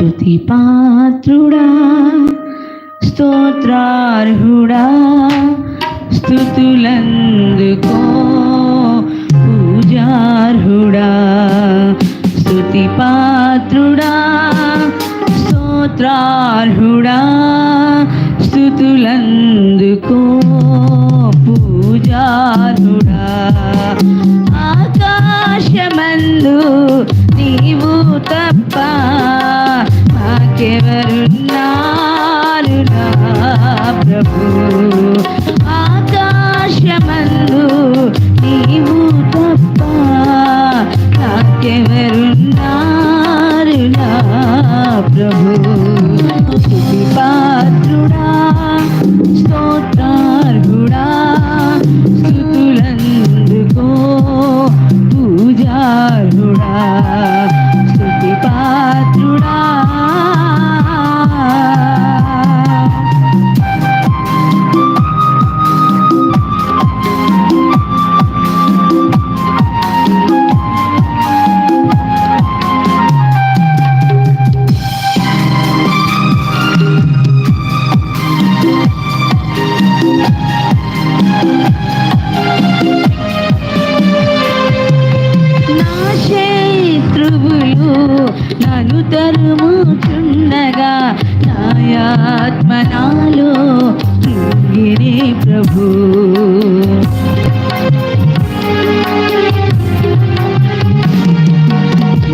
స్తుతి పాత్రుడా, స్తోత్రార్హుడా, స్తుతులందుకో పూజార్హుడా. స్తుతి పాత్రుడా, స్తోత్రార్హుడా, స్తుతులందుకో పూజార్హుడా. ఆకాశమందు నీవు తప్ప నాకెవరున్నారు నా ప్రభు. ఆకాశమందు నీవు తప్ప నాకెవరున్నారు నా ప్రభు. స్తుతి పాత్రుడా, స్తోత్రార్హుడా, స్తుతులందుకో పూజార్హుడా. స్తుతి పాత్రుడా. నన్ను తరుముచుండగా నాయాత్మ నాలో కృంగినే ప్రభు.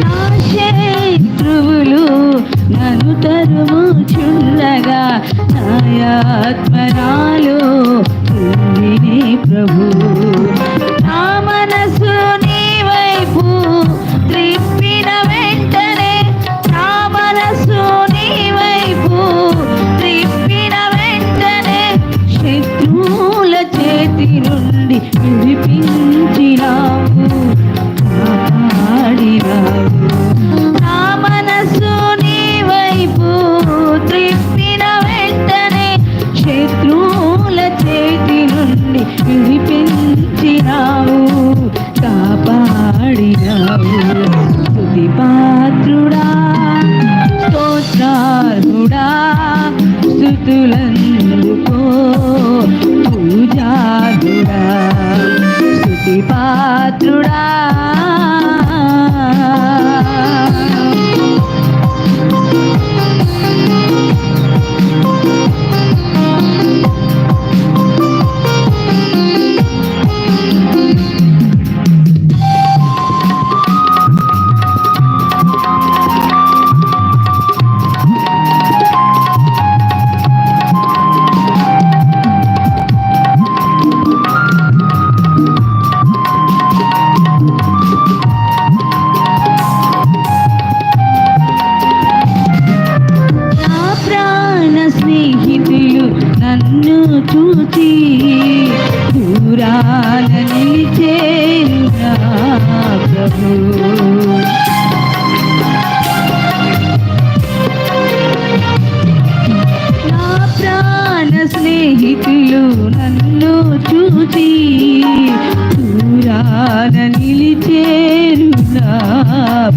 నా శత్రువులు నన్ను తరుముచుండగా నాయాత్మ నాలో కృంగినే ప్రభు. నా మనసు నీ వైపు త్రిప్పిన వెంటనే, నా మనసు నీ వైపు త్రిప్పిన వెంటనే శత్రువుల చేతి నుండి విడిపించినావు, కాపాడినావు. నా మనసు నీ వైపు త్రిప్పిన వెంటనే శత్రువుల చేతి నుండి విడిపించినావు, కాపాడినావు. స్తుతి పాత్రుడా, స్తోత్రార్హుడా, స్తుతులందుకో పూజార్హుడా. స్తుతి పాత్రుడా. స్నేహితులు నన్ను చూచి దూరాన నిలిచేరు నా ప్రభు. నా ప్రాణ స్నేహితులు నన్ను చూచి దూరాన నిలిచేరు నా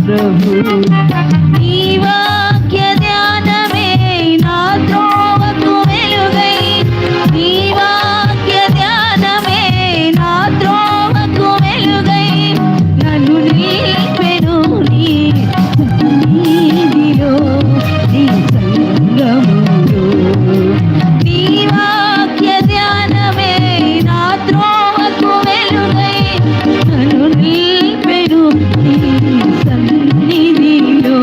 ప్రభు. నీ వాక్య ధ్యానమే నా త్రోవకు వెలుగై, నీ వాక్య ధ్యానమే నా త్రోవకు వెలుగై నన్ను నిలిపెను నీ సన్నిధిలో, నీ సంగములో. నీ వాక్య ధ్యానమే నా త్రోవకు వెలుగై నన్ను నిలిపెను నీ సన్నిధిలో.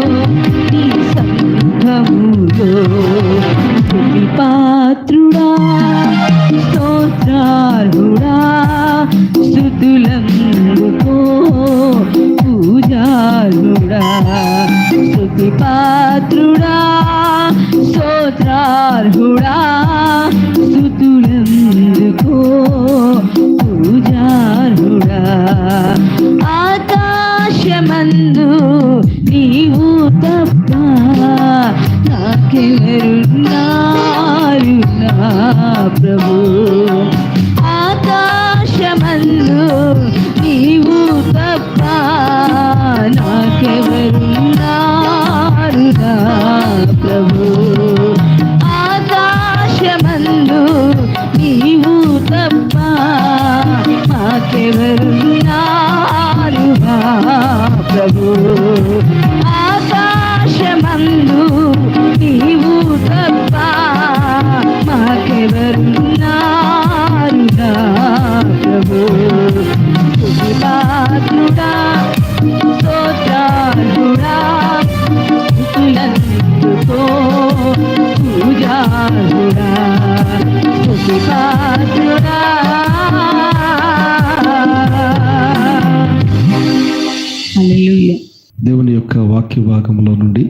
దేవుని యొక్క వాక్య భాగంలో నుండి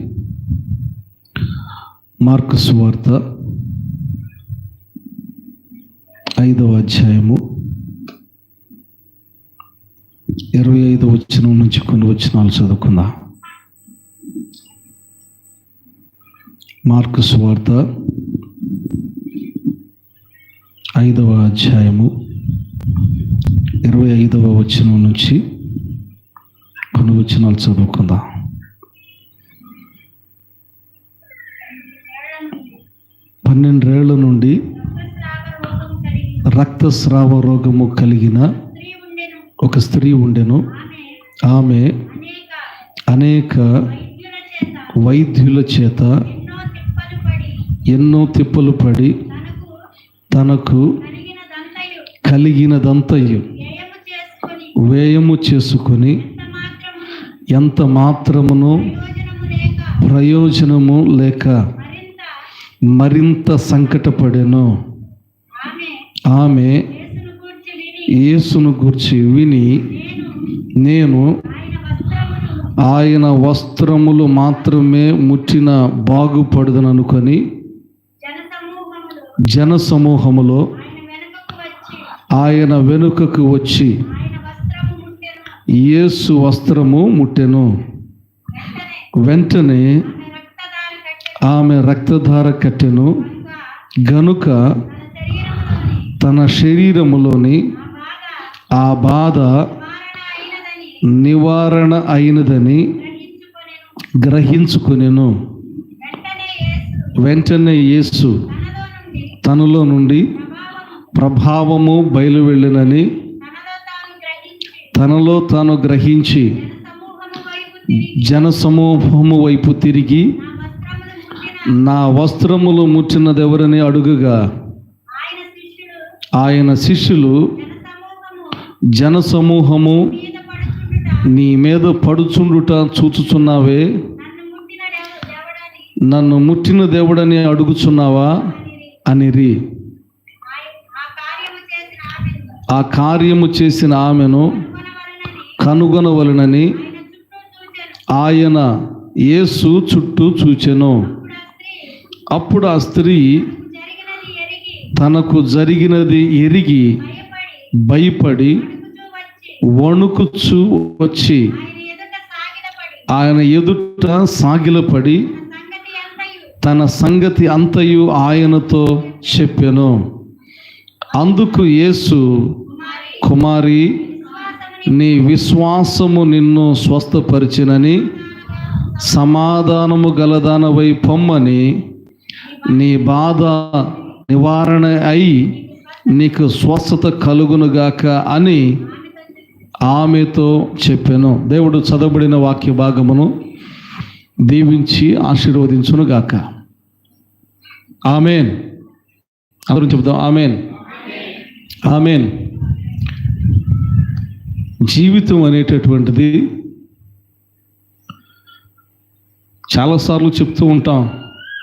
మార్కు సువార్త 5వ అధ్యాయము 25వ వచనం నుంచి కొన్ని వచనాలు చదువుకుందాం. మార్కు సువార్త 5వ అధ్యాయము 25వ వచనం నుంచి కొన్ని వచనాలు చదువుకుందాం. 12 ఏళ్ల నుండి రక్తస్రావ రోగము కలిగిన ఒక స్త్రీ ఉండెను. ఆమె అనేక వైద్యుల చేత ఎన్నో తిప్పలు పడి తనకు కలిగినదంతయు వ్యయము చేసుకొని ఎంత మాత్రమును ప్రయోజనము లేక మరింత సంకటపడెను. ఆమె యేసును గూర్చి విని, నేను ఆయన వస్త్రములు మాత్రమే ముట్టిన బాగుపడదననుకొని జనసమూహములో ఆయన వెనుకకు వచ్చి యేసు వస్త్రము ముట్టెను. వెంటనే ఆమె రక్తధార కట్టెను గనుక తన శరీరములోని ఆ బాధ నివారణ అయినదని గ్రహించుకొనెను. వెంటనే యేసు తనలో నుండి ప్రభావము బయలువెళ్ళినని తనలో తాను గ్రహించి జనసమూహము వైపు తిరిగి, నా వస్త్రములు ముట్టినదెవరని అడుగగా, ఆయన శిష్యులు జనసమూహము నీ మీద పడుచుండుట చూచుచున్నావే, నన్ను ముట్టిన దేవుడని అడుగుచున్నావా అనిరి. ఆ కార్యము చేసిన ఆమెను కనుగొనవలనని ఆయన యేసు చుట్టూ చూచెను. అప్పుడు ఆ స్త్రీ తనకు జరిగినది ఎరిగి భయపడి వణుకుచూ వచ్చి ఆయన ఎదుట సాగిలపడి తన సంగతి అంతయు ఆయనతో చెప్పెను. అందుకు యేసు, కుమారి, నీ విశ్వాసము నిన్ను స్వస్థపరిచినని, సమాధానము గలదానవై పొమ్మని, నీ బాధ నివారణ అయి నీకు స్వస్థత కలుగునుగాక అని ఆమెతో చెప్పెను. దేవుడు చదవబడిన వాక్య భాగమును దీవించి ఆశీర్వదించునుగాక. ఆమెన్. అందరం చెప్తాం ఆమెన్, ఆమెన్. జీవితం అనేటటువంటిది చాలాసార్లు చెప్తూ ఉంటాం,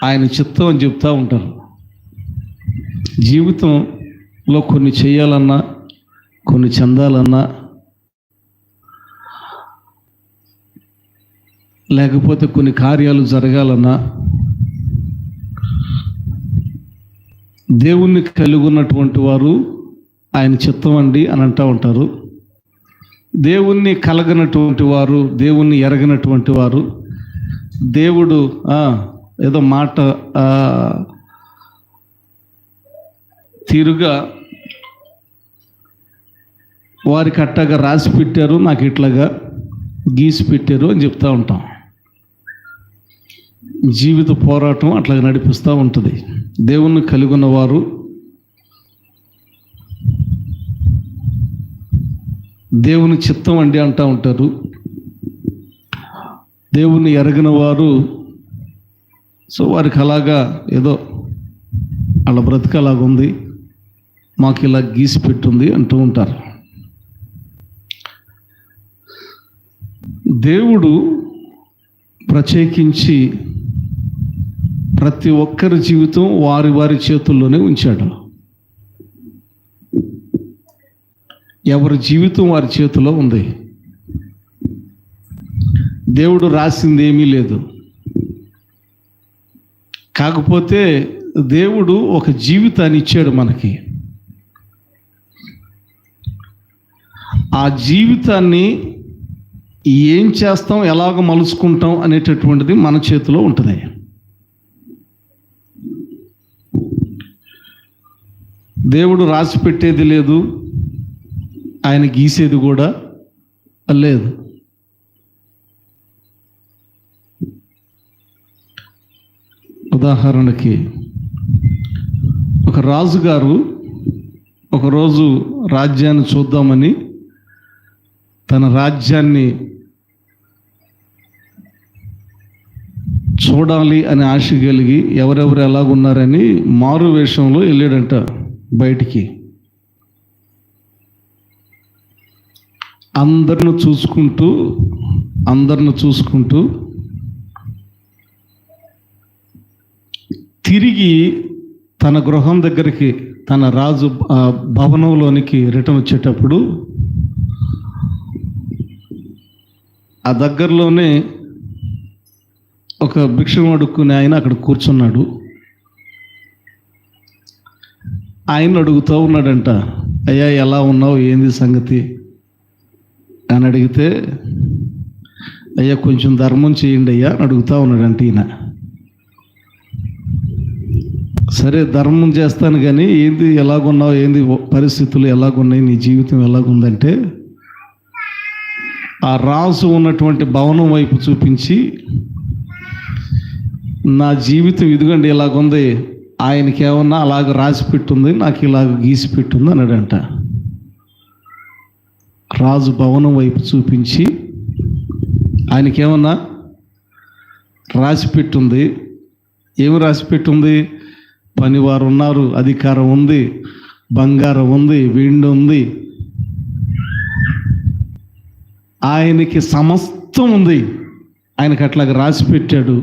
ఆయన చిత్తం అని చెప్తూ ఉంటారు. జీవితంలో కొన్ని చేయాలన్నా, కొన్ని చెందాలన్నా, లేకపోతే కొన్ని కార్యాలు జరగాలన్నా దేవుణ్ణి కలిగి ఉన్నటువంటి వారు ఆయన చిత్తం అండి అని అంటూ ఉంటారు. దేవుణ్ణి కలగనటువంటి వారు, దేవుణ్ణి ఎరగనటువంటి వారు, దేవుడు ఏదో మాట తీరుగా వారికి అట్టగా రాసి పెట్టారు, నాకు ఇట్లాగా గీసి పెట్టారు అని చెప్తూ ఉంటాం. జీవిత పోరాటం అట్లాగా నడిపిస్తూ ఉంటుంది. దేవుణ్ణి కలిగి ఉన్నవారు దేవుని చిత్తం అండి అంటూ ఉంటారు. దేవుణ్ణి ఎరగిన వారు వారికి అలాగా ఏదో వాళ్ళ బ్రతుకు అలాగుంది, మాకు ఇలా గీసి పెట్టుంది అంటూ ఉంటారు. దేవుడు ప్రత్యేకించి ప్రతి ఒక్కరి జీవితం వారి వారి చేతుల్లోనే ఉంచాడు. ఎవరి జీవితం వారి చేతిలో ఉంది. దేవుడు రాసింది ఏమీ లేదు. కాకపోతే దేవుడు ఒక జీవితాన్ని ఇచ్చాడు మనకి. ఆ జీవితాన్ని ఏం చేస్తాం, ఎలాగ మలుచుకుంటాం అనేటటువంటిది మన చేతిలో ఉంటుంది. దేవుడు రాసి పెట్టేది లేదు, ఆయన గీసేది కూడా లేదు. ఉదాహరణకి ఒక రాజుగారు ఒకరోజు రాజ్యాన్ని చూద్దామని తన రాజ్యాన్ని చూడాలి అని ఆశ కలిగి ఎవరెవరు ఎలాగున్నారని మారు వేషంలో వెళ్ళాడంట బయటికి. అందరిని చూసుకుంటూ తిరిగి తన గృహం దగ్గరికి, తన రాజు భవనంలోనికి రిటర్న్ వచ్చేటప్పుడు ఆ దగ్గరలోనే ఒక భిక్షం అడుక్కునే ఆయన అక్కడ కూర్చున్నాడు. ఆయన అడుగుతూ ఉన్నాడంట, అయ్యా ఎలా ఉన్నావు, ఏంది సంగతి అని అడిగితే, అయ్యా కొంచెం ధర్మం చేయండి అయ్యా అని అడుగుతూ ఉన్నాడంట ఈయన. సరే ధర్మం చేస్తాను కానీ ఏంది, ఎలాగున్నావు, ఏంది పరిస్థితులు ఎలాగున్నాయి, నీ జీవితం ఎలాగుందంటే ఆ రాజు ఉన్నటువంటి భవనం వైపు చూపించి, నా జీవితం ఇదిగండి ఇలాగుంది, ఆయనకి ఏమన్నా అలాగ రాసి పెట్టుంది, నాకు ఇలాగ గీసి పెట్టుంది అన్నాడంట. రాజు భవనం వైపు చూపించి ఆయనకేమన్నా రాసి పెట్టుంది. ఏమి రాసి పెట్టుంది? పనివారు ఉన్నారు, అధికారం ఉంది, బంగారం ఉంది, వెండి ఉంది, ఆయనకి సమస్తం ఉంది. ఆయనకి అట్లాగ రాసి పెట్టాడు,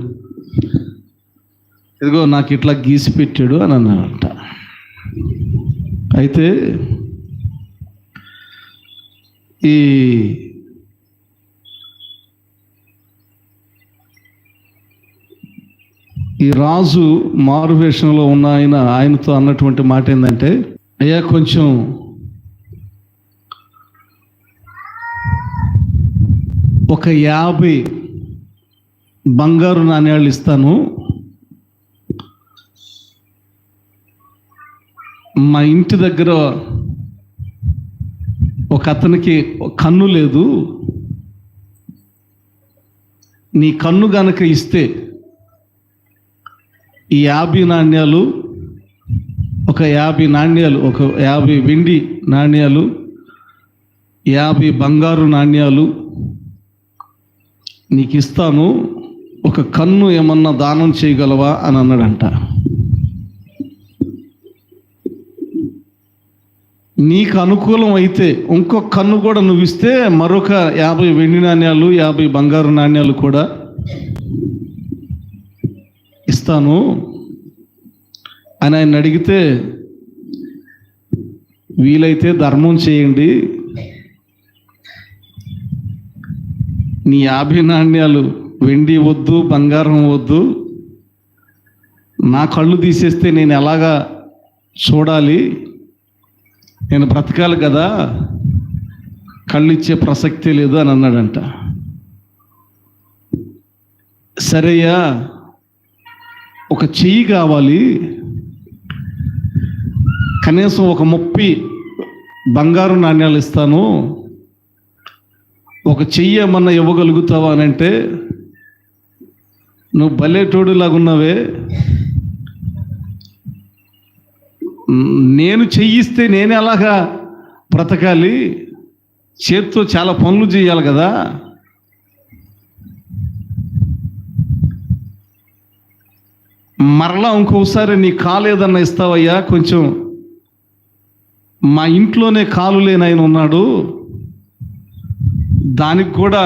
ఇదిగో నాకు ఇట్లా గీసి పెట్టాడు అని అన్నాడంట. అయితే ఈ రాజు మారువేషంలో ఉన్న ఆయనతో అన్నటువంటి మాట ఏంటంటే, అయ్యా కొంచెం ఒక 50 బంగారు నాణ్యాలు ఇస్తాను, మా ఇంటి దగ్గర ఒక అతనికి కన్ను లేదు, నీ కన్ను గనక ఇస్తే ఈ 50 నాణ్యాలు, ఒక 50 నాణ్యాలు, ఒక 50 వెండి నాణ్యాలు, 50 బంగారు నాణ్యాలు నీకు ఇస్తాను, ఒక కన్ను ఏమన్నా దానం చేయగలవా అని అన్నాడంట. నీకు అనుకూలం అయితే ఇంకొక కన్ను కూడా నువ్వు ఇస్తే మరొక 50 వెండి నాణ్యాలు, 50 బంగారు నాణ్యాలు కూడా ఇస్తాను అని ఆయన అడిగితే, వీలైతే ధర్మం చేయండి, నీ 50 నాణ్యాలు వెండి వద్దు, బంగారం వద్దు, నా కళ్ళు తీసేస్తే నేను ఎలాగా చూడాలి, నేను బ్రతకాలి కదా, కళ్ళు ఇచ్చే ప్రసక్తే లేదు అని అన్నాడంట. సరేయ్యా, ఒక చెయ్యి కావాలి, కనీసం ఒక 30 బంగారు నాణ్యాలు ఇస్తాను, ఒక చెయ్యి ఏమన్నా ఇవ్వగలుగుతావా అని అంటే, నువ్వు భలేటోడులాగున్నావే, నేను చెయ్యిస్తే నేను ఎలాగా బ్రతకాలి, చేత్తో చాలా పనులు చేయాలి కదా, మరలా ఇంకోసారి నీ కాలు ఏదన్నా ఇస్తావయ్యా, కొంచెం మా ఇంట్లోనే కాలు లేని ఆయన ఉన్నాడు, దానికి కూడా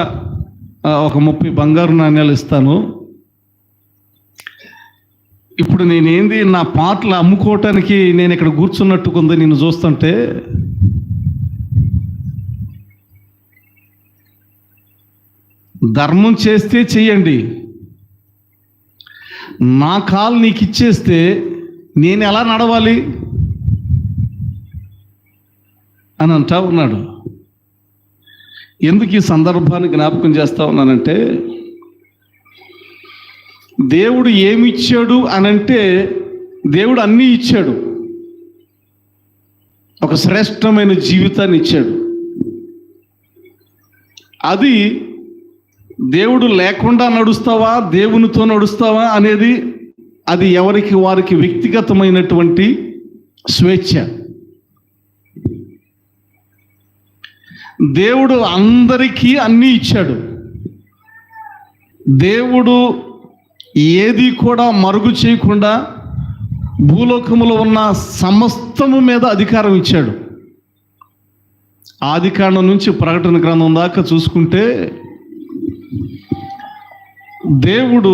ఒక 30 బంగారు నాణ్యాలు ఇస్తాను. ఇప్పుడు నేనేంది, నా పాటలు అమ్ముకోవటానికి నేను ఇక్కడ కూర్చున్నట్టుకుంది నిన్ను చూస్తుంటే, ధర్మం చేస్తే చెయ్యండి, నా కాలు నీకు ఇచ్చేస్తే నేను ఎలా నడవాలి అని అంటా ఉన్నాడు. ఎందుకు ఈ సందర్భాన్ని జ్ఞాపకం చేస్తా ఉన్నానంటే, దేవుడు ఏమి ఇచ్చాడు అనంటే, దేవుడు అన్నీ ఇచ్చాడు. ఒక శ్రేష్టమైన జీవితాన్ని ఇచ్చాడు. అది దేవుడు లేకుండా నడుస్తావా, దేవునితో నడుస్తావా అనేది అది ఎవరికి వారికి వ్యక్తిగతమైనటువంటి స్వేచ్ఛ. దేవుడు అందరికీ అన్నీ ఇచ్చాడు. దేవుడు ఏది కూడా మరుగు చేయకుండా భూలోకములో ఉన్న సమస్తము మీద అధికారం ఇచ్చాడు. ఆదికాండం నుంచి ప్రకటన గ్రంథం దాకా చూసుకుంటే దేవుడు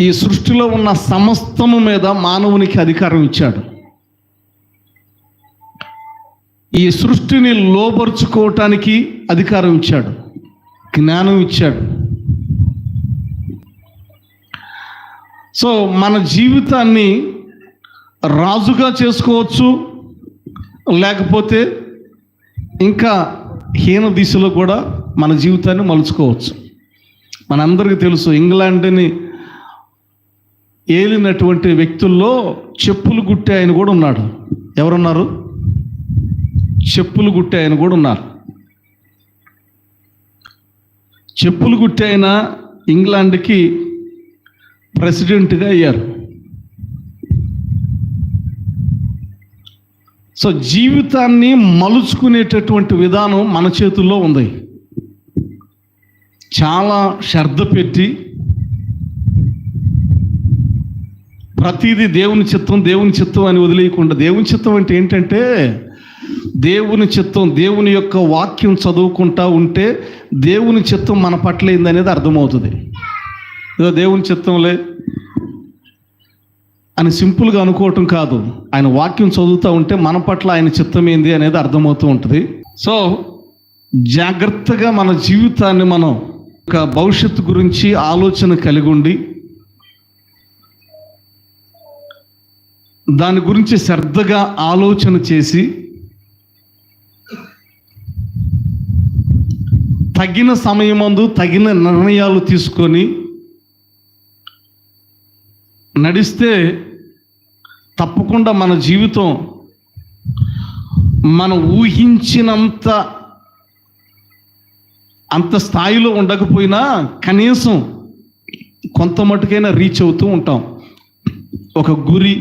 ఈ సృష్టిలో ఉన్న సమస్తము మీద మానవునికి అధికారం ఇచ్చాడు. ఈ సృష్టిని లోబరుచుకోవటానికి అధికారం ఇచ్చాడు, జ్ఞానం ఇచ్చాడు. సో మన జీవితాన్ని రాజుగా చేసుకోవచ్చు, లేకపోతే ఇంకా హీన దిశలో కూడా మన జీవితాన్ని మలుచుకోవచ్చు. మనందరికీ తెలుసు, ఇంగ్లాండ్ని ఏలినటువంటి వ్యక్తుల్లో చెప్పులు గుట్టే ఆయన కూడా ఉన్నాడు. ఎవరున్నారు? చెప్పులు గుట్టే ఆయన కూడా ఉన్నారు. చెప్పులు గుట్టే ఆయన ఇంగ్లాండ్కి ప్రెసిడెంట్గా అయ్యారు. సో జీవితాన్ని మలుచుకునేటటువంటి విధానం మన చేతుల్లో ఉంది. చాలా శ్రద్ధ పెట్టి ప్రతిదీ దేవుని చిత్తం దేవుని చిత్తం అని వదిలేయకుండా, దేవుని చిత్తం అంటే ఏంటంటే దేవుని చిత్తం, దేవుని యొక్క వాక్యం చదువుకుంటా ఉంటే దేవుని చిత్తం మన పట్ల ఏందనేది అర్థమవుతుంది. ఏదో దేవుని చిత్తంలే అని సింపుల్గా అనుకోవటం కాదు, ఆయన వాక్యం చదువుతూ ఉంటే మన పట్ల ఆయన చిత్తం ఏంది అనేది అర్థమవుతూ ఉంటుంది. సో జాగ్రత్తగా మన జీవితాన్ని మనం ఒక భవిష్యత్తు గురించి ఆలోచన కలిగి ఉండి దాని గురించి శ్రద్ధగా ఆలోచన చేసి తగిన సమయమందు తగిన నిర్ణయాలు తీసుకొని నడిస్తే తప్పకుండా మన జీవితం మనం ఊహించినంత స్థాయిలో ఉండకపోయినా కనీసం కొంత మటుకైనా రీచ్ అవుతూ ఉంటాం. ఒక గురి,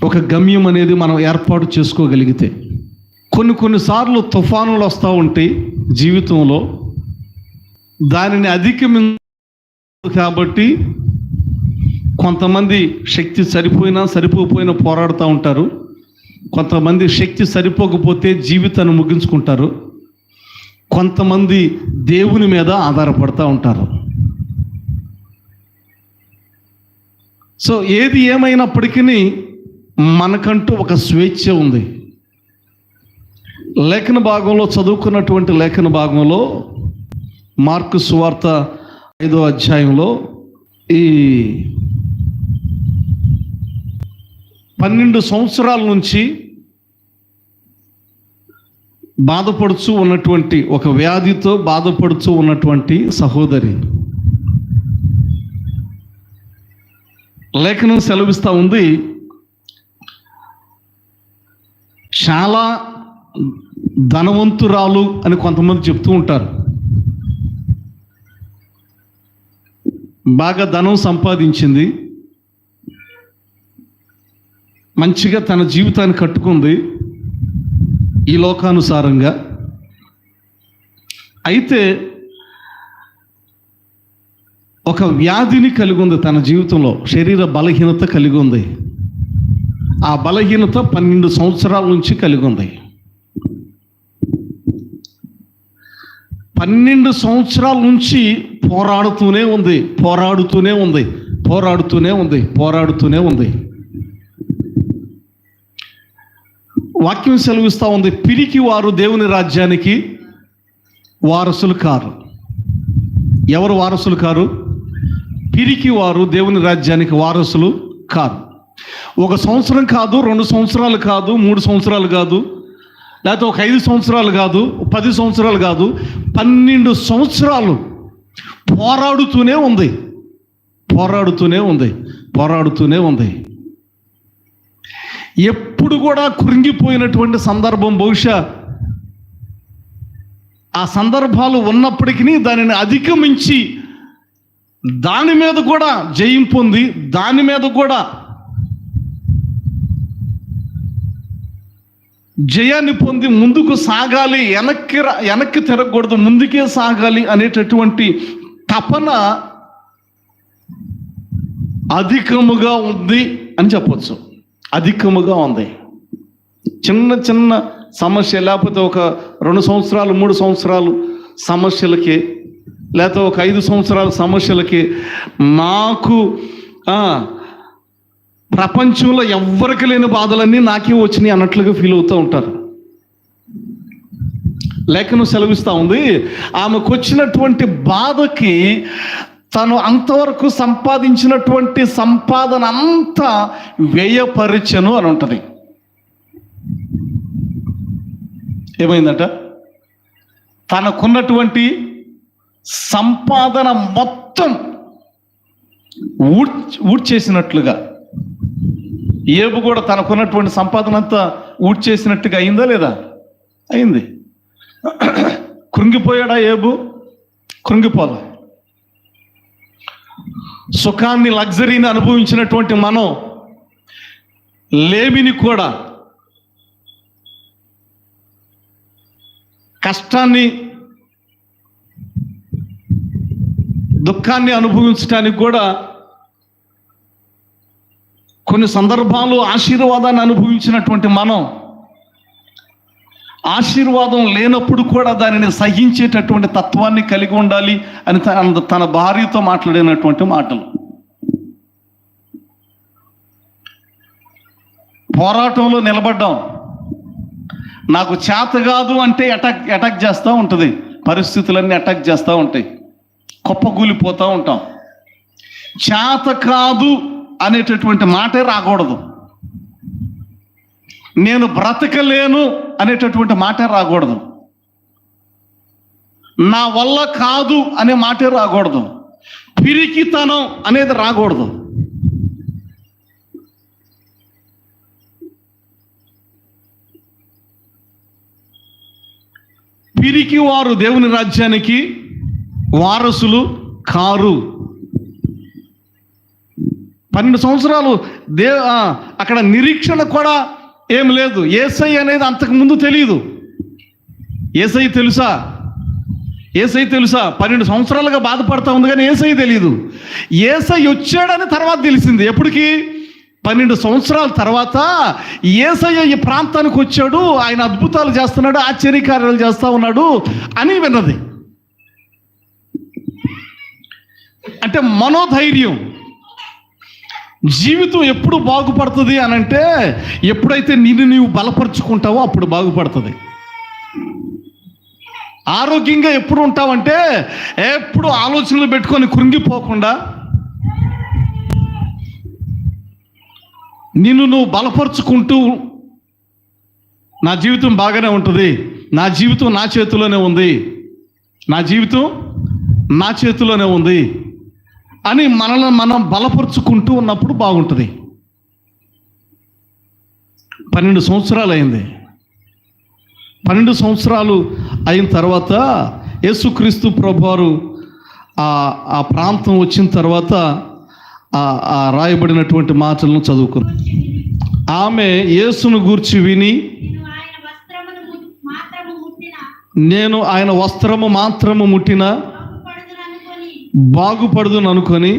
ఒక గమ్యం అనేది మనం ఏర్పాటు చేసుకోగలిగితే. కొన్నిసార్లు తుఫానులు వస్తూ ఉంటాయి జీవితంలో, దానిని అధిగమించ కాబట్టి కొంతమంది శక్తి సరిపోకపోయినా పోరాడుతూ ఉంటారు. కొంతమంది శక్తి సరిపోకపోతే జీవితాన్ని ముగించుకుంటారు. కొంతమంది దేవుని మీద ఆధారపడుతూ ఉంటారు. సో ఏది ఏమైనప్పటికీ మనకంటూ ఒక స్వేచ్ఛ ఉంది. లేఖన భాగంలో చదువుకున్నటువంటి లేఖన భాగంలో మార్కు సువార్త 5వ అధ్యాయంలో ఈ 12 సంవత్సరాల నుంచి బాధపడుతూ ఉన్నటువంటి, ఒక వ్యాధితో బాధపడుతూ ఉన్నటువంటి సహోదరి లేఖనం సెలవిస్తూ ఉంది. చాలా ధనవంతురాలు అని కొంతమంది చెప్తూ ఉంటారు. బాగా ధనం సంపాదించింది, మంచిగా తన జీవితాన్ని కట్టుకుంది ఈ లోకానుసారంగా. అయితే ఒక వ్యాధిని కలిగి ఉంది, తన జీవితంలో శరీర బలహీనత కలిగి ఉంది. ఆ బలహీనత 12 సంవత్సరాల నుంచి కలిగి ఉంది. 12 సంవత్సరాల నుంచి పోరాడుతూనే ఉంది. వాక్యం సెలవిస్తూ ఉంది, పిరికి వారు దేవుని రాజ్యానికి వారసులు కారు. ఎవరు వారసులు కారు? పిరికి వారు దేవుని రాజ్యానికి వారసులు కారు. 1 సంవత్సరం కాదు, 2 సంవత్సరాలు కాదు, 3 సంవత్సరాలు కాదు, లేకపోతే ఒక 5 సంవత్సరాలు కాదు, 10 సంవత్సరాలు కాదు, 12 సంవత్సరాలు పోరాడుతూనే ఉంది, పోరాడుతూనే ఉంది, పోరాడుతూనే ఉంది. ఎప్పుడు కూడా కృంగిపోయినటువంటి సందర్భం బహుశా ఆ సందర్భాలు ఉన్నప్పటికీ దానిని అధిగమించి దాని మీద కూడా జయం పొంది, దాని మీద కూడా జయాన్ని పొంది ముందుకు సాగాలి, వెనక్కి తిరగకూడదు, ముందుకే సాగాలి అనేటటువంటి తపన అధికముగా ఉంది అని చెప్పొచ్చు. అధికముగా ఉంది. చిన్న చిన్న సమస్య, లేకపోతే ఒక 2 సంవత్సరాలు 3 సంవత్సరాలు సమస్యలకి, లేకపోతే ఒక 5 సంవత్సరాల సమస్యలకి నాకు ప్రపంచంలో ఎవ్వరికి లేని బాధలన్నీ నాకే వచ్చినాయి అన్నట్లుగా ఫీల్ అవుతూ ఉంటారు. లేఖనం సెలవిస్తూ ఉంది, ఆమెకు వచ్చినటువంటి బాధకి తను అంతవరకు సంపాదించినటువంటి సంపాదన అంతా వ్యయపరిచెను అని ఉంటుంది. ఏమైందట? తనకున్నటువంటి సంపాదన మొత్తం ఊడ్చేసినట్లుగా, ఏబు కూడా తనకున్నటువంటి సంపాదన అంతా ఊడ్చేసినట్టుగా అయిందా లేదా? అయింది. కృంగిపోయాడా ఏబు? కృంగిపోదా. సుఖాన్ని, లగ్జరీని అనుభవించినటువంటి మనం లేమిని కూడా, కష్టాన్ని, దుఃఖాన్ని అనుభవించడానికి కూడా కొన్ని సందర్భాలు ఆశీర్వాదాన్ని అనుభవించినటువంటి మనం ఆశీర్వాదం లేనప్పుడు కూడా దానిని సహించేటటువంటి తత్వాన్ని కలిగి ఉండాలి అని తన భార్యతో మాట్లాడినటువంటి మాటలు. పోరాటంలో నిలబడ్డాం. నాకు చేత కాదు అంటే అటాక్ చేస్తూ ఉంటుంది, పరిస్థితులన్నీ అటాక్ చేస్తూ ఉంటాయి, కుప్పగూలిపోతూ ఉంటాం. చేత కాదు అనేటటువంటి మాటే రాకూడదు. నేను బ్రతకలేను అనేటటువంటి మాటే రాకూడదు. నా వల్ల కాదు అనే మాటే రాకూడదు. పిరికితనం అనేది రాకూడదు. పిరికి వారు దేవుని రాజ్యానికి వారసులు కారు. 12 సంవత్సరాలు అక్కడ నిరీక్షణ కూడా ఏం లేదు. యేసయ్య అనేది అంతకుముందు తెలియదు. యేసయ్య తెలుసా? 12 సంవత్సరాలుగా బాధపడతా ఉంది, కానీ యేసయ్య తెలియదు. యేసయ్య వచ్చాడని తర్వాత తెలిసింది. ఎప్పటికీ? 12 సంవత్సరాల తర్వాత యేసయ్య ఈ ప్రాంతానికి వచ్చాడు, ఆయన అద్భుతాలు చేస్తున్నాడు, ఆశ్చర్యకార్యాలు చేస్తూ ఉన్నాడు అని విన్నది. అంటే మనోధైర్యం. జీవితం ఎప్పుడు బాగుపడుతుంది అని అంటే, ఎప్పుడైతే నీవు బలపరుచుకుంటావో అప్పుడు బాగుపడుతుంది. ఆరోగ్యంగా ఎప్పుడు ఉంటావంటే, ఎప్పుడు ఆలోచనలు పెట్టుకొని కృంగిపోకుండా నువ్వు బలపరుచుకుంటూ నా జీవితం బాగానే ఉంటుంది, నా జీవితం నా చేతిలోనే ఉంది, నా జీవితం నా చేతిలోనే ఉంది అని మనల్ని మనం బలపరుచుకుంటూ ఉన్నప్పుడు బాగుంటుంది. 12 సంవత్సరాలు అయింది. 12 సంవత్సరాలు అయిన తర్వాత యేసుక్రీస్తు ప్రభువారు ఆ ప్రాంతం వచ్చిన తర్వాత ఆ రాయబడినటువంటి మాటలను చదువుకుంది. ఆమె యేసును గూర్చి విని, నేను ఆయన వస్త్రము మాత్రము ముట్టినా బాగుపడదును అనుకొని,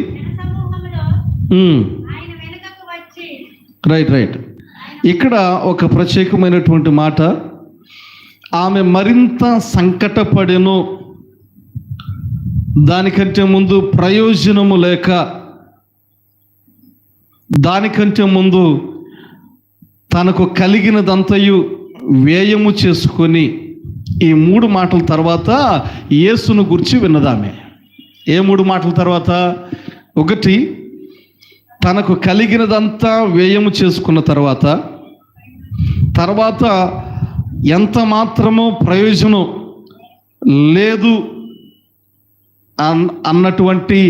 రైట్. ఇక్కడ ఒక ప్రత్యేకమైనటువంటి మాట. ఆమె మరింత సంకటపడెను, దానికంటే ముందు ప్రయోజనము లేక, దానికంటే ముందు తనకు కలిగినదంతయు వ్యయము చేసుకొని, ఈ 3 మాటల తర్వాత యేసును గురించి విన్నదామె. ఏ 3 మాటల తర్వాత? ఒకటి, తనకు కలిగినదంతా వ్యయము చేసుకున్న తర్వాత ఎంత మాత్రమో ప్రయోజనం లేదు అన్నటువంటి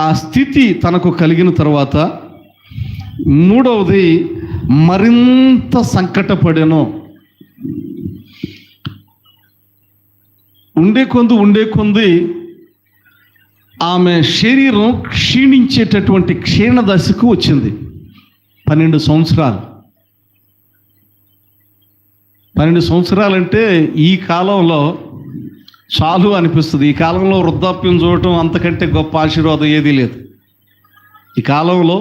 ఆ స్థితి తనకు కలిగిన తర్వాత, మూడవది మరింత సంకటపడెను. ఉండే కొంది ఆమె శరీరం క్షీణించేటటువంటి క్షీణదశకు వచ్చింది. 12 సంవత్సరాలంటే ఈ కాలంలో చాలు అనిపిస్తుంది. ఈ కాలంలో వృద్ధాప్యం చూడటం అంతకంటే గొప్ప ఆశీర్వాదం ఏదీ లేదు. ఈ కాలంలో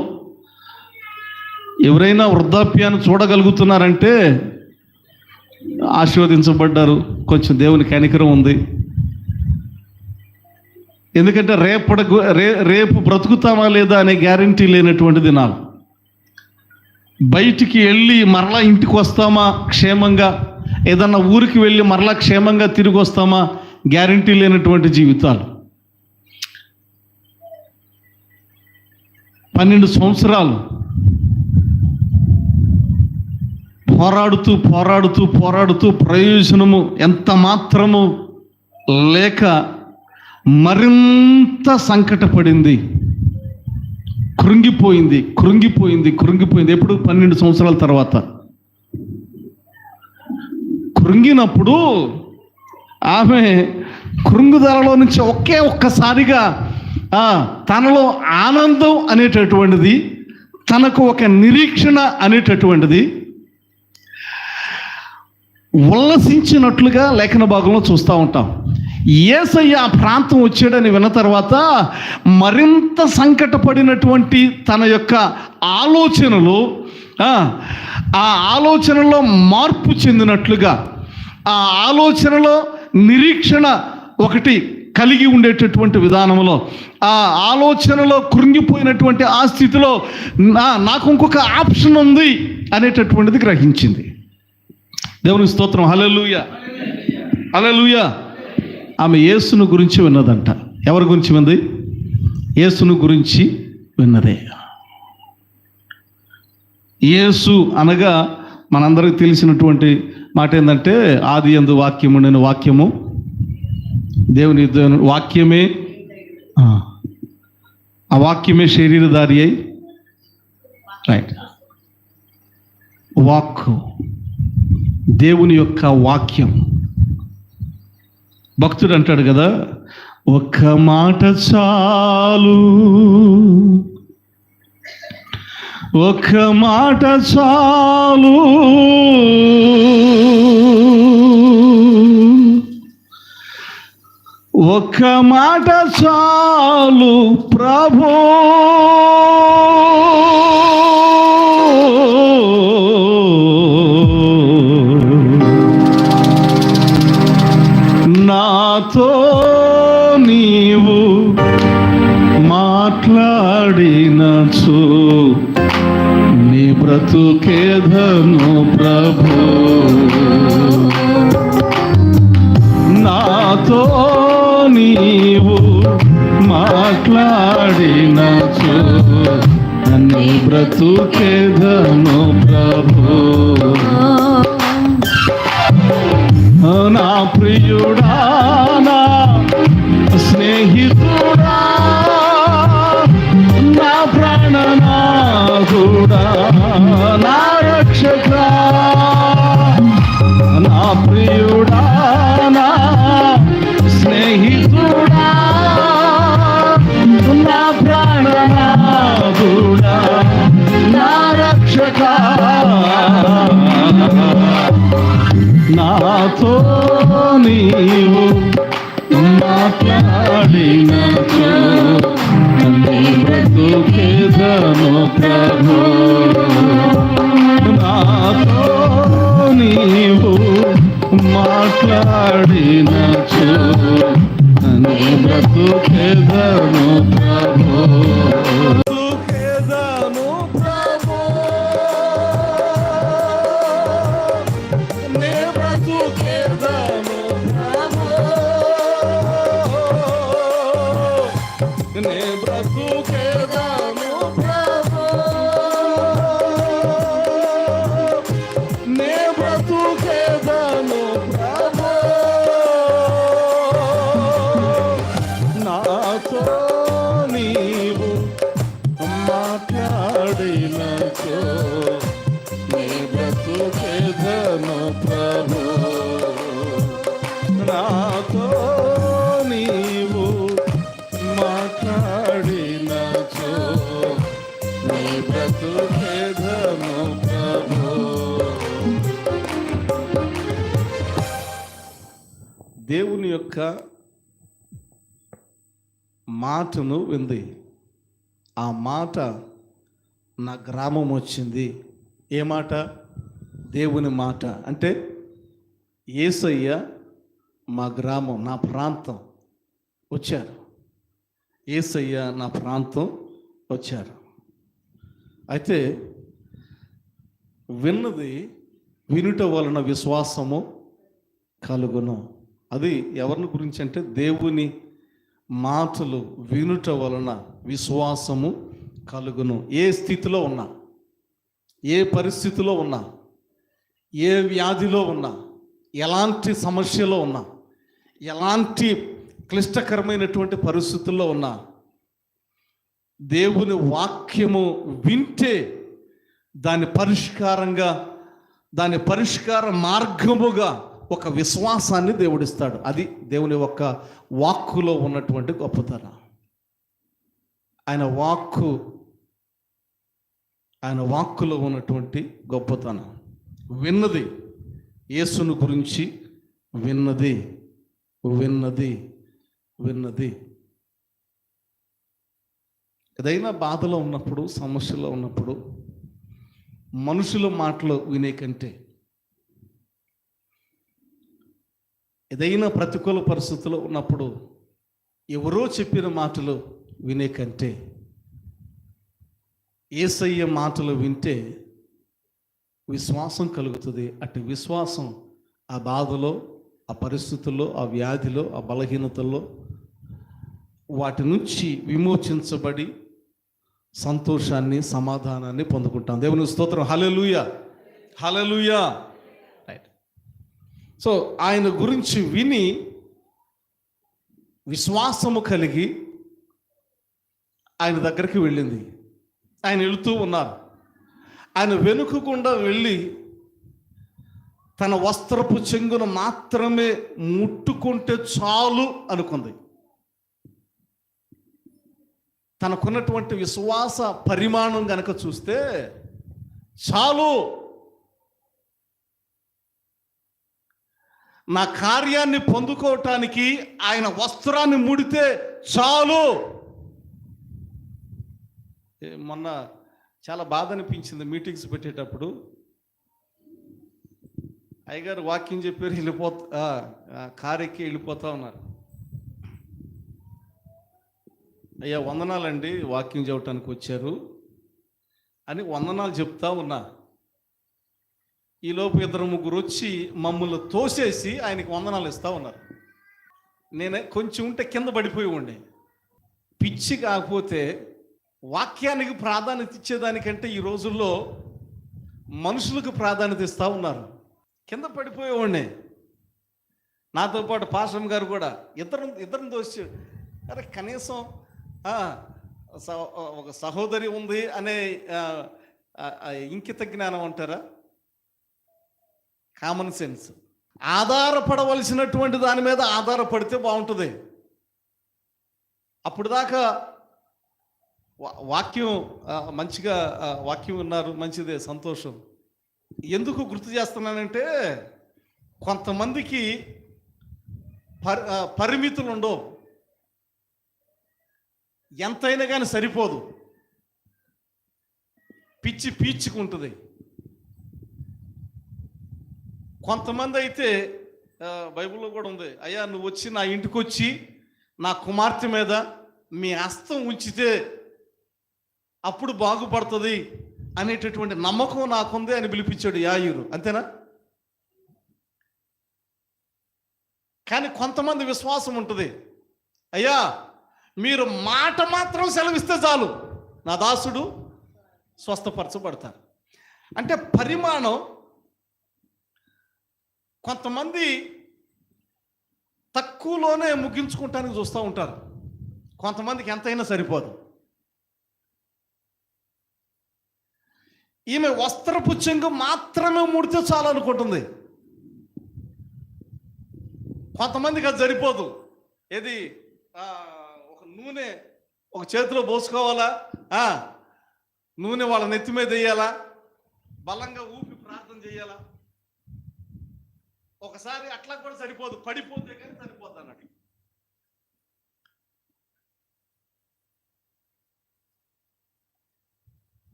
ఎవరైనా వృద్ధాప్యాన్ని చూడగలుగుతున్నారంటే ఆశీర్వదించబడ్డారు, కొంచెం దేవుని కనికరం ఉంది. ఎందుకంటే రేపు బ్రతుకుతామా లేదా అనే గ్యారంటీ లేనటువంటి దినాలు. బయటికి వెళ్ళి మరలా ఇంటికి వస్తామా క్షేమంగా, ఏదన్నా ఊరికి వెళ్ళి మరలా క్షేమంగా తిరిగి వస్తామా గ్యారంటీ లేనటువంటి జీవితాలు. 12 సంవత్సరాలు పోరాడుతూ ప్రయోజనము ఎంత మాత్రము లేక మరింత సంకటపడింది, కృంగిపోయింది. ఎప్పుడు? 12 సంవత్సరాల తర్వాత. కృంగినప్పుడు ఆమె కృంగుదలలో నుంచి ఒక్కసారిగా తనలో ఆనందం అనేటటువంటిది, తనకు ఒక నిరీక్షణ అనేటటువంటిది ఉల్లసించినట్లుగా లేఖన భాగంలో చూస్తూ ఉంటాం. యేసయ్య ఆ ప్రాంతం వచ్చాడని విన్న తర్వాత మరింత సంకటపడినటువంటి తన యొక్క ఆలోచనలు, ఆ ఆలోచనలో మార్పు చెందినట్లుగా, ఆ ఆలోచనలో నిరీక్షణ ఒకటి కలిగి ఉండేటటువంటి విధానంలో, ఆ ఆలోచనలో కృంగిపోయినటువంటి ఆ స్థితిలో నాకు ఇంకొక ఆప్షన్ ఉంది అనేటటువంటిది గ్రహించింది. దేవుని స్తోత్రం. హల్లెలూయా, హల్లెలూయా. ఆమె యేసును గురించి విన్నదంట. ఎవరి గురించి విన్నది? యేసును గురించి విన్నదే. యేసు అనగా మనందరికీ తెలిసినటువంటి మాట ఏంటంటే, ఆది యందు వాక్యము, నేను వాక్యము, దేవుని వాక్యమే, ఆ వాక్యమే శరీరధారి అయి, రైట్, వాక్కు, దేవుని యొక్క వాక్యం. భక్తుడు అంటాడు కదా, ఒక్క మాట చాలు, ఒక్క మాట చాలు, ఒక్క మాట చాలు ప్రభు, నాతో నీవు మాట్లాడినచు నీ బ్రతుకేదను ప్రభు, నాతో నీవు మాట్లాడినచు నీ బ్రతుకేదను ప్రభు. నా ప్రియుడా, నా స్నేహితుడా, నా ప్రాణనాథుడా, నా రక్షకా, నా ప్రియుడా, నా స్నేహితుడా, నా ప్రాణనాథుడా, నా రక్షకా, నాతో నీవు మాట్లాడినచు నీ బ్రతుకేదను ప్రభు, నాతో నీవు మాట్లాడినచు నీ బ్రతుకేదను ప్రభు. చేధను ప్రభు, నాతో నీవు మాట్లాడినచో నీ బ్రతుకేధను ప్రభు. దేవుని యొక్క మాటను వింది. ఆ మాట నా గ్రామం వచ్చింది. ఏ మాట? దేవుని మాట. అంటే యేసయ్య మా గ్రామం, నా ప్రాంతం వచ్చారు. యేసయ్య నా ప్రాంతం వచ్చారు. అయితే విన్నది వినుట వలన విశ్వాసము కలుగును. అది ఎవరిని గురించి అంటే దేవుని మాటలు వినుట వలన విశ్వాసము కలుగును. ఏ స్థితిలో ఉన్నా, ఏ పరిస్థితిలో ఉన్నా, ఏ వ్యాధిలో ఉన్నా, ఎలాంటి సమస్యలో ఉన్నా, ఎలాంటి క్లిష్టకరమైనటువంటి పరిస్థితుల్లో ఉన్నా, దేవుని వాక్యము వింటే దాని పరిష్కారంగా, దాని పరిష్కార మార్గముగా ఒక విశ్వాసాన్ని దేవుడిస్తాడు. అది దేవుని యొక్క వాక్కులో ఉన్నటువంటి గొప్పతనం. ఆయన వాక్కులో ఉన్నటువంటి గొప్పతనం. విన్నది, యేసును గురించి విన్నది. ఏదైనా బాధలో ఉన్నప్పుడు, సమస్యలో ఉన్నప్పుడు మనుషుల మాటలు వినే కంటే, ఏదైనా ప్రతికూల పరిస్థితుల్లో ఉన్నప్పుడు ఎవరో చెప్పిన మాటలు వినే కంటే యేసయ్య మాటలు వింటే విశ్వాసం కలుగుతుంది. అటు విశ్వాసం ఆ బాధలో, ఆ పరిస్థితుల్లో, ఆ వ్యాధిలో, ఆ బలహీనతల్లో వాటి నుంచి విమోచించబడి సంతోషాన్ని, సమాధానాన్ని పొందుకుంటాం. దేవుని స్తోత్రం. హల్లెలూయా, హల్లెలూయా. రైట్. సో ఆయన గురించి విని విశ్వాసము కలిగి ఆయన దగ్గరికి వెళ్ళింది. ఆయన వెళుతూ ఉన్నారు. ఆయన వెనుకకుండా వెళ్ళి తన వస్త్రపు చెంగును మాత్రమే ముట్టుకుంటే చాలు అనుకుంది. తనకున్నటువంటి విశ్వాస పరిమాణం గనక చూస్తే చాలు, నా కార్యాన్ని పొందుకోవటానికి ఆయన వస్త్రాన్ని ముడితే చాలు. మొన్న చాలా బాధ అనిపించింది. మీటింగ్స్ పెట్టేటప్పుడు అయ్యగారు వాక్యం చెప్పారు, కారు ఎక్కి వెళ్ళిపోతా ఉన్నారు. అయ్యా వందనాలండి, వాక్యం చెప్పడానికి వచ్చారు అని వందనాలు చెప్తా ఉన్నా. ఈలోపు ఇద్దరు ముగ్గురు వచ్చి మమ్మల్ని తోసేసి ఆయనకి వందనాలు ఇస్తూ ఉన్నారు. నేనే కొంచెం ఉంటే కింద పడిపోయి ఉండే. పిచ్చి కాకపోతే వాక్యానికి ప్రాధాన్యత ఇచ్చేదానికంటే ఈ రోజుల్లో మనుషులకు ప్రాధాన్యత ఇస్తూ ఉన్నారు. కింద పడిపోయి ఉండే. నాతో పాటు పాశ్రం గారు కూడా ఇద్దరు దోసి, అరే కనీసం ఒక సహోదరి ఉంది అనే ఇంకిత జ్ఞానం అంటారా, కామన్ సెన్స్. ఆధారపడవలసినటువంటి దాని మీద ఆధారపడితే బాగుంటుంది. అప్పుడు దాకా వాక్యం మంచిగా వాక్యం ఉన్నారు, మంచిదే, సంతోషం. ఎందుకు గుర్తు చేస్తున్నానంటే కొంతమందికి పరిమితులు ఉండవు, ఎంతైనా కానీ సరిపోదు, పీచుకుంటుంది. కొంతమంది అయితే బైబిల్లో కూడా ఉంది, అయ్యా నువ్వు వచ్చి నా ఇంటికి వచ్చి నా కుమార్తె మీద మీ హస్తం ఉంచితే అప్పుడు బాగుపడుతుంది అనేటటువంటి నమ్మకం నాకుంది అని పిలిపించాడు యాయిరు. అంతేనా? కానీ కొంతమంది విశ్వాసం ఉంటుంది, అయ్యా మీరు మాట మాత్రం సెలవిస్తే చాలు నా దాసుడు స్వస్థపరచబడతారు. అంటే పరిమాణం కొంతమంది తక్కువలోనే ముగించుకుంటానికి చూస్తూ ఉంటారు, కొంతమందికి ఎంతైనా సరిపోదు. ఈమె వస్త్రపు చెంగు మాత్రమే ముడితే చాలు అనుకుంటుంది. కొంతమందికి అది సరిపోదు. ఏది ఒక నూనె ఒక చేతిలో పోసుకోవాలా, నూనె వాళ్ళ నెత్తి మీద వేయాలా, బలంగా ఊపి ప్రార్థన చేయాలా. ఒకసారి అట్లా కూడా సరిపోదు, పడిపోతే కానీ సరిపోద్ది అన్నట్టు.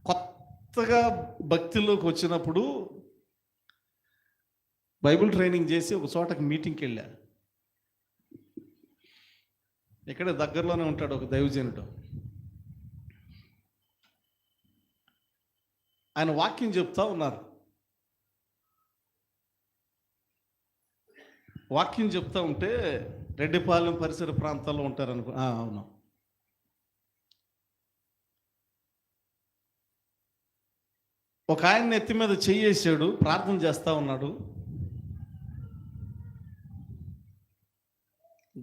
కొత్తగా భక్తిలోకి వచ్చినప్పుడు బైబిల్ ట్రైనింగ్ చేసి ఒక చోటకి మీటింగ్కి వెళ్ళా. ఇక్కడ దగ్గరలోనే ఉంటాడు ఒక దైవజనుడు. ఆయన వాక్యం చెప్తా ఉన్నారు. వాక్యం చెప్తా ఉంటే రెడ్డిపాలెం పరిసర ప్రాంతాల్లో ఉంటారనుకో. అవును. ఒక ఆయన నెత్తి మీద చెయ్యేసాడు, ప్రార్థన చేస్తా ఉన్నాడు,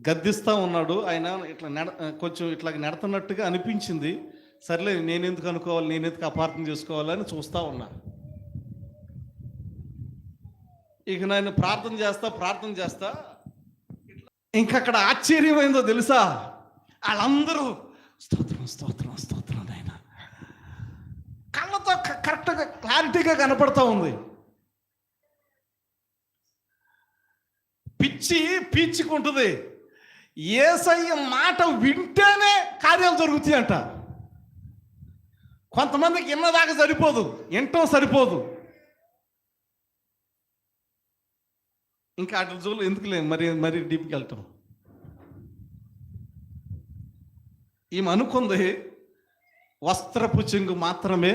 గద్దిస్తూ ఉన్నాడు. ఆయన ఇట్లా కొంచెం ఇట్లా నెడుతున్నట్టుగా అనిపించింది. సర్లే, నేనెందుకు అనుకోవాలి, నేనెందుకు అపార్థం చేసుకోవాలని చూస్తూ ఉన్నా. ఇక నేను ప్రార్థన చేస్తా ఇంకక్కడ ఆశ్చర్యమైందో తెలుసా, వాళ్ళందరూ స్తోత్రం స్తోత్రం స్తోత్రం నాయన, కళ్ళతో కరెక్ట్గా క్లారిటీగా కనపడతా ఉంది. పిచ్చి పీచుకుంటుంది. యేసయ్య మాట వింటేనే కార్యాలు జరుగుతాయి అంట. కొంతమందికి ఇన్నదాకా సరిపోదు, వింటం సరిపోదు. ఇంకా అటు జోలు ఎందుకులే, మరి డీప్కి వెళ్తాం. ఈమె అనుకుంది వస్త్రపు చెంగు మాత్రమే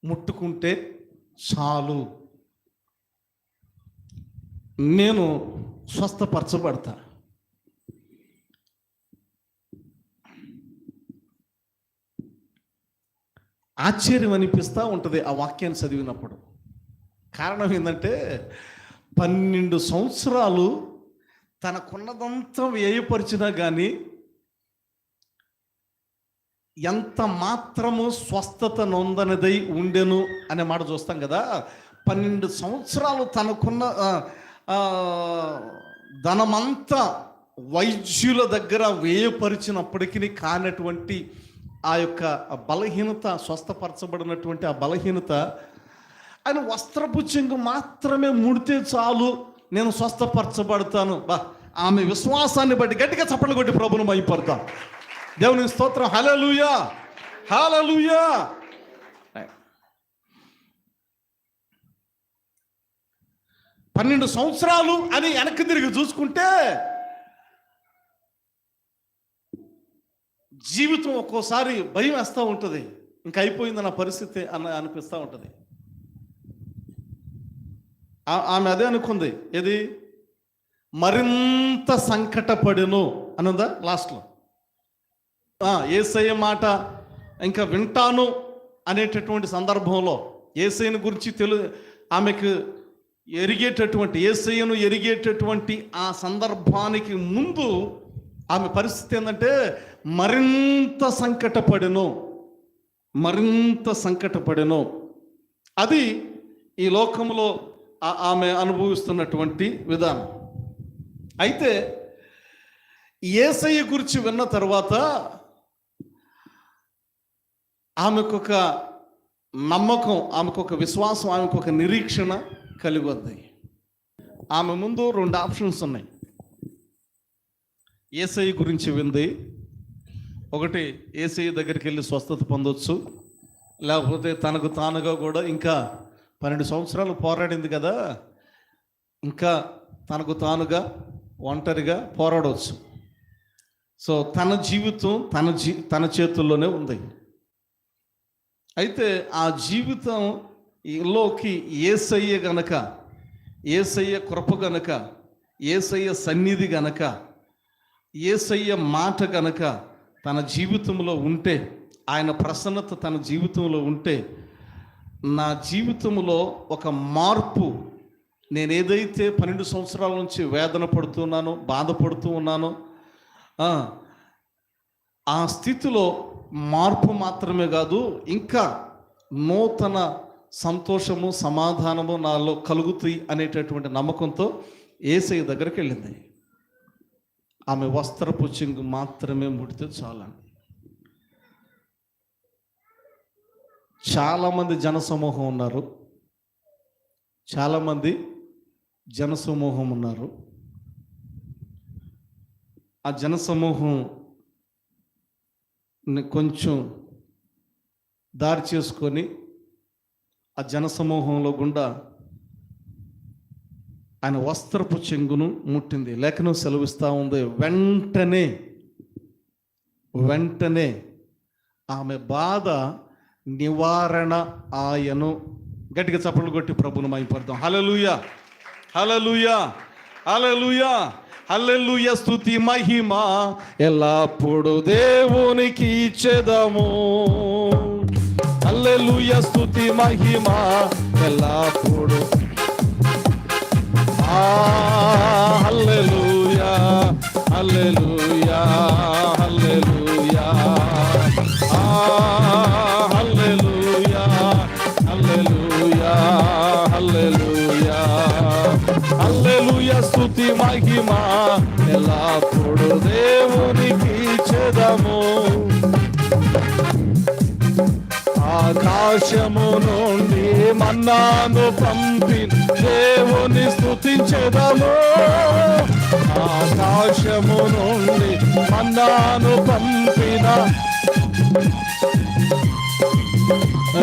ముట్టుకుంటే చాలు, నేను స్వస్థపరచబడతా. ఆశ్చర్యం అనిపిస్తూ ఉంటుంది ఆ వాక్యాన్ని చదివినప్పుడు. కారణం ఏంటంటే 12 సంవత్సరాలు తనకున్నదంతా వ్యయపరిచినా కానీ ఎంత మాత్రము స్వస్థత నొందనిదై ఉండెను అనే మాట చూస్తాం కదా. 12 సంవత్సరాలు తనకున్న ధనమంతా వైద్యుల దగ్గర వ్యయపరిచినప్పటికీ కానటువంటి ఆ యొక్క బలహీనత, స్వస్థపరచబడినటువంటి ఆ బలహీనత, ఆయన వస్త్రపు చెంగు మాత్రమే ముడితే చాలు, నేను స్వస్థపరచబడతాను. ఆమె విశ్వాసాన్ని బట్టి గట్టిగా చప్పట్లు కొట్టి ప్రభువును మహిమపడతాం. దేవుని స్తోత్రం. హల్లెలూయా హల్లెలూయా. 12 సంవత్సరాలు అని వెనక్కి తిరిగి చూసుకుంటే జీవితం ఒక్కోసారి భయం వేస్తూ ఉంటుంది. ఇంకా అయిపోయింది నా పరిస్థితి అనిపిస్తూ ఉంటుంది. ఆమె అదే అనుకుంది. ఏది మరింత సంకటపడెను అనుందా లాస్ట్లో. యేసయ్య మాట ఇంకా వింటాను అనేటటువంటి సందర్భంలో యేసయ్యను గురించి ఆమెకు యేసయ్యను ఎరిగేటటువంటి ఆ సందర్భానికి ముందు ఆమె పరిస్థితి ఏంటంటే మరింత సంకటపడెను. అది ఈ లోకంలో ఆమె అనుభవిస్తున్నటువంటి విధానం. అయితే యేసయ్య గురించి విన్న తర్వాత ఆమెకొక నమ్మకం, ఆమెకొక విశ్వాసం, ఆమెకొక నిరీక్షణ కలిగి ఉంది. ఆమె ముందు 2 ఆప్షన్స్ ఉన్నాయి. యేసయ్య గురించి వింది. ఒకటి, యేసయ్య దగ్గరికి వెళ్ళి స్వస్థత పొందొచ్చు, లేకపోతే తనకు తానుగా కూడా ఇంకా 12 సంవత్సరాలు పోరాడింది కదా, ఇంకా తనకు తానుగా ఒంటరిగా పోరాడవచ్చు. సో తన జీవితం తన చేతుల్లోనే ఉంది. అయితే ఆ జీవితంలోకి యేసయ్య గనక, యేసయ్య కృప గనక, యేసయ్య సన్నిధి గనక, యేసయ్య మాట గనక తన జీవితంలో ఉంటే, ఆయన ప్రసన్నత తన జీవితంలో ఉంటే, నా జీవితంలో ఒక మార్పు, నేను ఏదైతే 12 సంవత్సరాల నుంచి వేదన పడుతున్నానో, బాధపడుతూ ఉన్నానో, ఆ స్థితిలో మార్పు మాత్రమే కాదు, ఇంకా నూతన సంతోషము సమాధానము నాలో కలుగుతాయి అనేటటువంటి నమ్మకంతో యేసయ్య దగ్గరికి వెళ్ళింది. ఆమె వస్త్రపు చెంగు మాత్రమే ముడితే చాలండి. చాలామంది జనసమూహం ఉన్నారు, చాలామంది జనసమూహం ఉన్నారు. ఆ జనసమూహం కొంచెం దారి చేసుకొని ఆ జనసమూహంలో గుండా ఆయన వస్త్రపు చెంగును ముట్టింది. లేఖనం సెలవిస్తూ ఉంది, వెంటనే ఆమె బాధ నివారణ ఆయను. గట్టిగా చప్పట్లు కొట్టి ప్రభును మహిమపడతాం. హల్లెలూయా, హల్లెలూయా, హల్లెలూయా, హల్లెలూయా. స్తుతి మహిమ ఎల్లప్పుడు దేవునికి ఇచ్చెదము. హల్లెలూయా, స్తుతి మహిమ ఎల్లప్పుడు. హల్లెలూయా, హల్లెలూయా, హల్లెలూయా, హల్లెలూయా, హల్లెలూయా, హల్లెలూయా, హల్లెలూయా. స్తుతి మహిమ ఎల్లప్పుడు దేవునికి ఇచ్చెదము. ఆకాశము నుండి మన్నాను పంపి దేవుని స్తుతించెదము. ఆకాశము నుండి మన్నాను పంపిన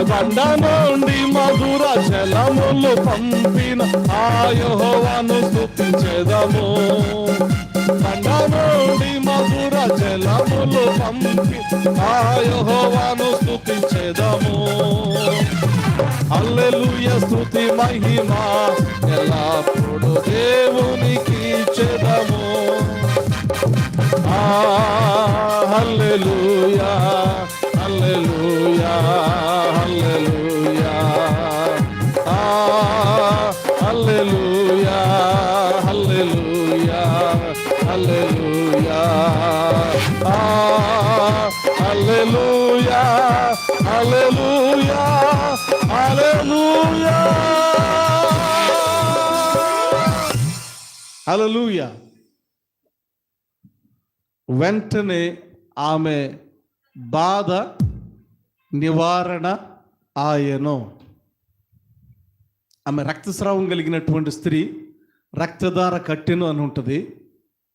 బండ నుండి మధుర జలములు పంపిన ఆ యెహోవాను స్తుతించెదము. బండ నుండి మధుర జలములు పంపి ఆ యెహోవాను స్తుతించెదము. హల్లెలూయా, స్తుతి మహిమ ఎల్లప్పుడు దేవునికి ఇచ్చెదము. హల్లెలూయా, హల్లెలూయా, హల్లెలూయా, హల్లెలూయా, హల్లెలూయా, హల్లెలూయా, హల్లెలూయా, హల్లెలూయా, హల్లెలూయా, హల్లెలూయా. వెంటనే ఆమె బాధ నివారణ ఆయను. ఆమె రక్తస్రావం కలిగినటువంటి స్త్రీ, రక్తధార కట్టెను అని ఉంటుంది.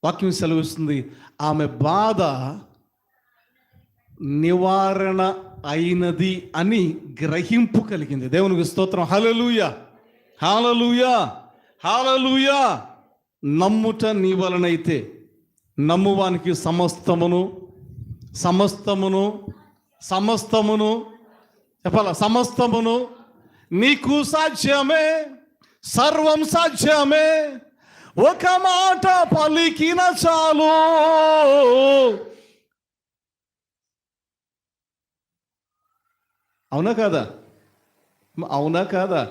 వాక్యం సెలవిస్తుంది, ఆమె బాధ నివారణ అయినది అని గ్రహింపు కలిగింది. దేవునికి స్తోత్రం. హల్లెలూయా, హల్లెలూయా, హల్లెలూయా. నమ్ముట నీ వలనైతే నమ్మువానికి సమస్తమును చెప్పాల, సమస్తమును నీకు సాధ్యమే, సర్వం సాధ్యమే. ఒక మాట పలికిన చాలు. అవునా కాదా? అవునా కాదా?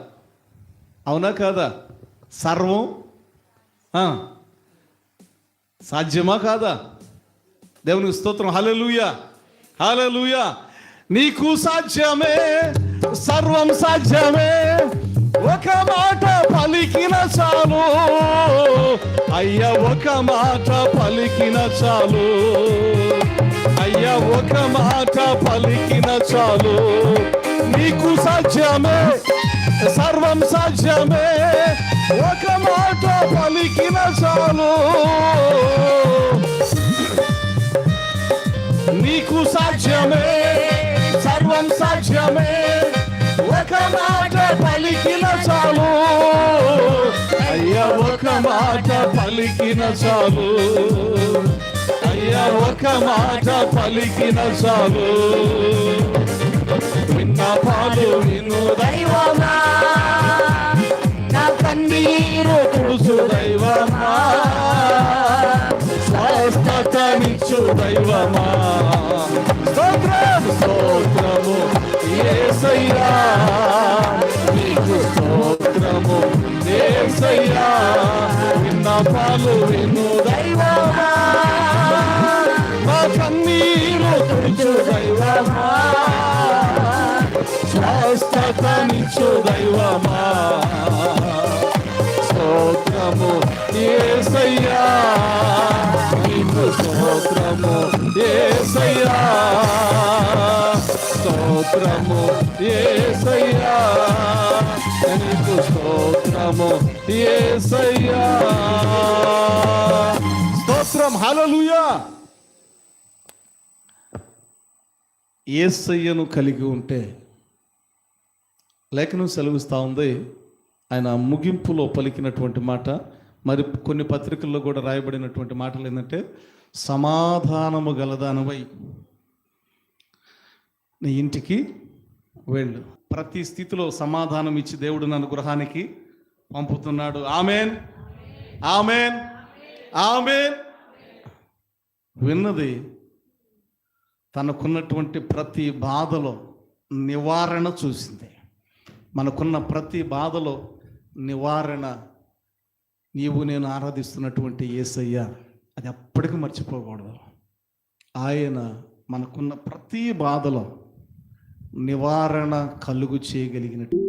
అవునా కాదా? సర్వం సాధ్యమా కాదా? దేవునికి స్తోత్రం. హల్లెలూయా, హల్లెలూయా. నీకు సాధ్యమే, సర్వం సాధ్యమే. ఒక మాట పలికిన చాలు. అయ్యా, ఒక మాట పలికిన చాలు. అయ్యా, ఒక మాట పలికిన చాలు. నీకు సాధ్యమే, సర్వం సాధ్యమే. ఒక మాట పలికిన చాలు. నీకు సాధ్యమే, సర్వం సాధ్యమే. ఒక మాట పలికిన చాలు. అయ్యా, ఒక మాట పలికిన చాలు. అయ్యా, ఒక మాట పలికిన చాలు. విన్నపాలు విను దైవమా, నా కన్నీరు తుడుచు దైవమా, స్వస్థతనిచ్చు దైవమా. స్తోత్రం, స్తోత్రము యేసయ్యా, నీకు స్తోత్రము యేసయ్యా. విన్నపాలు విను దైవమా, నా కన్నీరు తుడుచు దైవమా, స్వస్థతనిచ్చు దైవమా స్తోత్రము యేసయ్యా నీకు స్తోత్రము యేసయ్యా స్తోత్రము యేసయ్యా నీకు స్తోత్రము యేసయ్యా స్తోత్రం హల్లెలూయా. యేసయ్యను కలిగి ఉంటే లేఖనం సెలవిస్తూ ఉంది. ఆయన ముగింపులో పలికినటువంటి మాట, మరి కొన్ని పత్రికల్లో కూడా రాయబడినటువంటి మాటలు ఏంటంటే, సమాధానము గలదానవై నీ ఇంటికి వెళ్ళు. ప్రతి స్థితిలో సమాధానం ఇచ్చి దేవుడు నన్ను గృహానికి పంపుతున్నాడు. ఆమేన్, ఆమేన్, ఆమేన్. విన్నది తనకున్నటువంటి ప్రతి బాధలో నివారణ చూసింది. మనకున్న ప్రతి బాధలో నివారణ నీవు నేను ఆరాధిస్తున్నటువంటి యేసయ్య, అది ఎప్పటికీ మర్చిపోకూడదు. ఆయన మనకున్న ప్రతి బాధలో నివారణ కలుగు చేయగలిగినట్టు